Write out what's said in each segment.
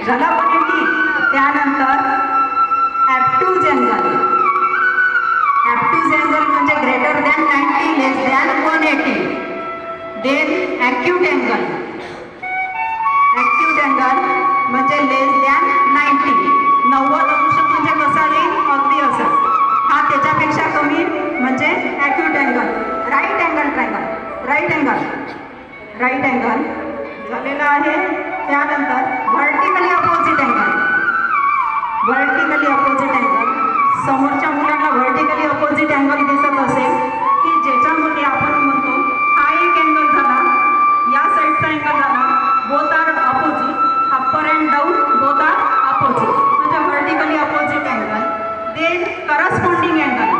झाला 180. त्यानंतर obtuse angle. Obtuse angle म्हणजे greater than 90 less than 180. Then acute angle. Acute angle म्हणजे less than 90. 90 अंश म्हणजे कसा येईल, अगदी असं. हा त्याच्यापेक्षा कमी म्हणजे acute angle. Right angle triangle. Right angle. Right angle झालेला आहे. त्यानंतर vertically opposite angle. Vertically opposite angle. समोरच्या मुलांना व्हर्टिकली अपोजिट अँगल दिसत असेल की ज्याच्यामध्ये आपण म्हणतो हा एक अँगल झाला, या साईडचा अँगल झाला, both are opposite, upper and down both are opposite, म्हणजे vertically opposite angle. Then corresponding angle.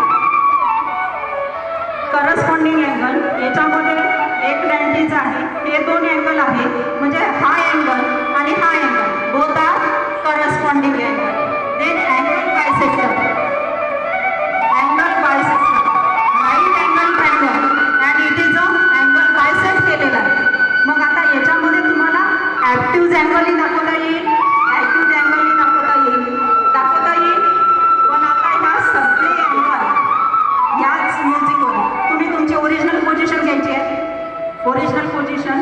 Corresponding angle याच्यामध्ये एक 90 आहे, हे दोन अँगल आहे, म्हणजे हा अँगल आणि हा angle both are corresponding angle. Then angle bisector. Angle bisector. Right angle triangle and it is a angle bisect केलेला आहे. मग आता याच्यामध्ये तुम्हाला ॲक्टिव्ह अँगलही दाखवता येईल, ॲक्टिव्ह अँगलही दाखवता येईल. पण आता ह्या सगळे अँगल याच म्युझिकवर तुम्ही तुमची ओरिजिनल पोझिशन घ्यायची आहे. ओरिजिनल पोझिशन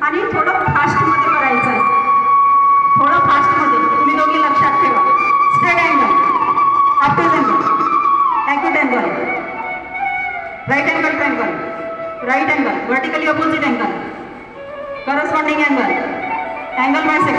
आणि थोडं फास्टमध्ये करायचं आहे. थोडं फास्टमध्ये तुम्ही दोघी लक्षात ठेवा. Straight angle, active angle, acute angle, right angle triangle, right angle, vertically opposite angle, corresponding angle, angle bisector.